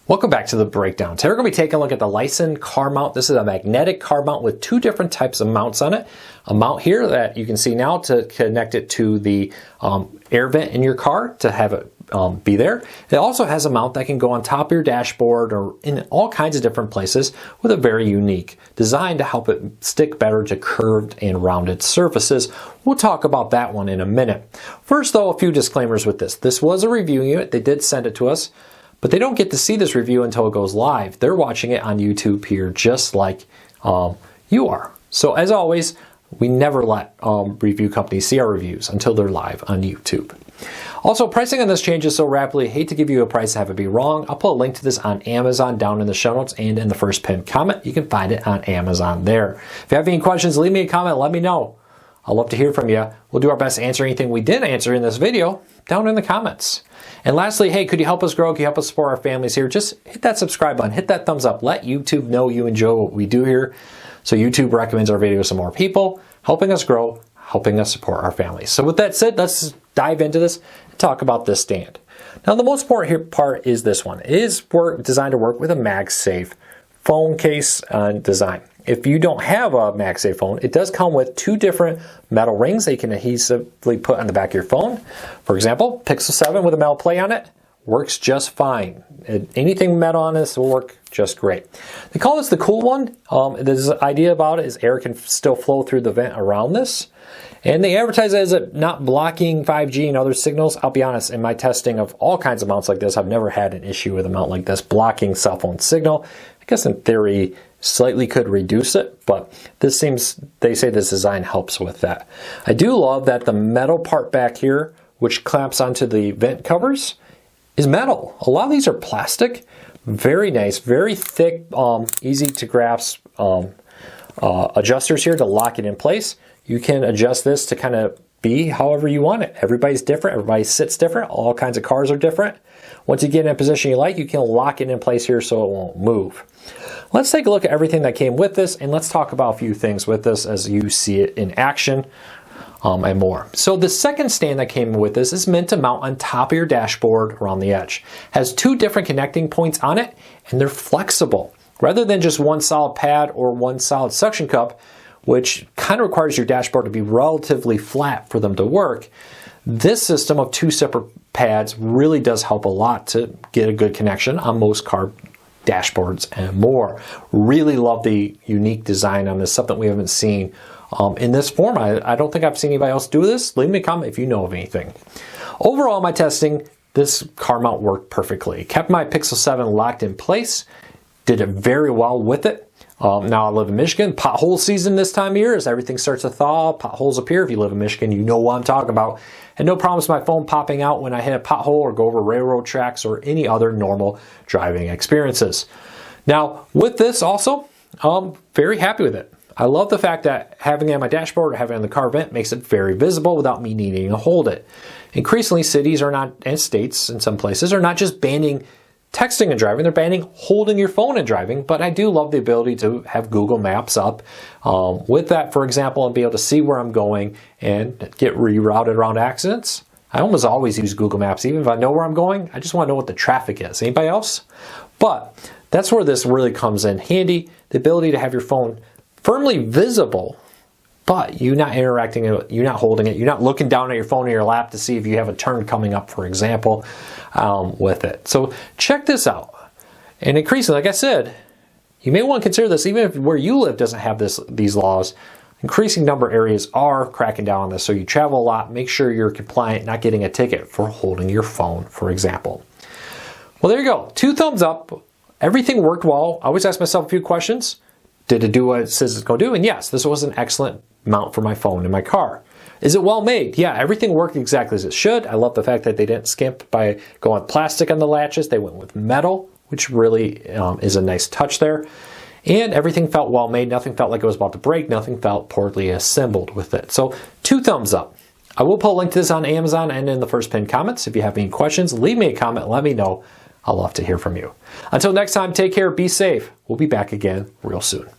Welcome back to the breakdown. Today we're going to be taking a look at the Lysen car mount. This is a magnetic car mount with two different types of mounts on it. A mount here that you can see now to connect it to the air vent in your car to have it be there. It also has a mount that can go on top of your dashboard or in all kinds of different places with a very unique design to help it stick better to curved and rounded surfaces. We'll talk about that one in a minute. First though, a few disclaimers with this. This was a review unit. They did send it to us, but they don't get to see this review until it goes live. They're watching it on YouTube here just like you are. So as always, we never let review companies see our reviews until they're live on YouTube. Also, pricing on this changes so rapidly. I hate to give you a price and have it be wrong. I'll put a link to this on Amazon down in the show notes and in the first pinned comment. You can find it on Amazon there. If you have any questions, leave me a comment. Let me know. I'd love to hear from you. We'll do our best to answer anything we didn't answer in this video down in the comments. And lastly, hey, could you help us grow? Could you help us support our families here? Just hit that subscribe button, hit that thumbs up. Let YouTube know you enjoy what we do here. So YouTube recommends our videos to more people, helping us grow, helping us support our families. So with that said, let's dive into this and talk about this stand. Now, the most important part is this one. It is designed to work with a MagSafe phone case design. If you don't have a MagSafe phone, it does come with two different metal rings that you can adhesively put on the back of your phone. For example, Pixel 7 with a metal plate on it works just fine. Anything metal on this will work just great. They call this the cool one. The idea about it is air can still flow through the vent around this. And they advertise it as not blocking 5G and other signals. I'll be honest, in my testing of all kinds of mounts like this, I've never had an issue with a mount like this blocking cell phone signal. I guess in theory, slightly could reduce it, but this seems, they say this design helps with that. I do love that the metal part back here, which clamps onto the vent covers, is metal. A lot of these are plastic. Very nice, very thick, easy to grasp adjusters here to lock it in place. You can adjust this to kind of be however you want it. Everybody's different, everybody sits different, all kinds of cars are different. Once you get in a position you like, you can lock it in place here so it won't move. Let's take a look at everything that came with this, and let's talk about a few things with this as you see it in action and more. So the second stand that came with this is meant to mount on top of your dashboard around the edge. Has two different connecting points on it, and they're flexible. Rather than just one solid pad or one solid suction cup, which kind of requires your dashboard to be relatively flat for them to work, this system of two separate pads really does help a lot to get a good connection on most car dashboards and more. Really love the unique design on this, something we haven't seen in this form. I don't think I've seen anybody else do this. Leave me a comment if you know of anything. Overall, my testing, this car mount worked perfectly. Kept my Pixel 7 locked in place, did it very well with it. Now I live in Michigan. Pothole season this time of year as everything starts to thaw. Potholes appear. If you live in Michigan, you know what I'm talking about. And no problems with my phone popping out when I hit a pothole or go over railroad tracks or any other normal driving experiences. Now with this also, I'm very happy with it. I love the fact that having it on my dashboard or having it on the car vent makes it very visible without me needing to hold it. Increasingly, cities are not, and states in some places, are not just banning texting and driving, they're banning holding your phone and driving, but I do love the ability to have Google Maps up with that, for example, and be able to see where I'm going and get rerouted around accidents. I almost always use Google Maps, even if I know where I'm going, I just want to know what the traffic is. Anybody else? But that's where this really comes in handy, the ability to have your phone firmly visible, but you're not interacting, you're not holding it, you're not looking down at your phone in your lap to see if you have a turn coming up, for example, with it. So check this out. And increasingly, like I said, you may want to consider this, even if where you live doesn't have these laws. Increasing number of areas are cracking down on this. So you travel a lot, make sure you're compliant, not getting a ticket for holding your phone, for example. Well, there you go. 2 thumbs up. Everything worked well. I always ask myself a few questions. Did it do what it says it's going to do? And yes, this was an excellent mount for my phone in my car. Is it well made? Yeah, everything worked exactly as it should. I love the fact that they didn't skimp by going with plastic on the latches. They went with metal, which really is a nice touch there. And everything felt well made. Nothing felt like it was about to break. Nothing felt poorly assembled with it. So 2 thumbs up. I will put a link to this on Amazon and in the first pinned comments. If you have any questions, leave me a comment. Let me know. I'll love to hear from you. Until next time, take care. Be safe. We'll be back again real soon.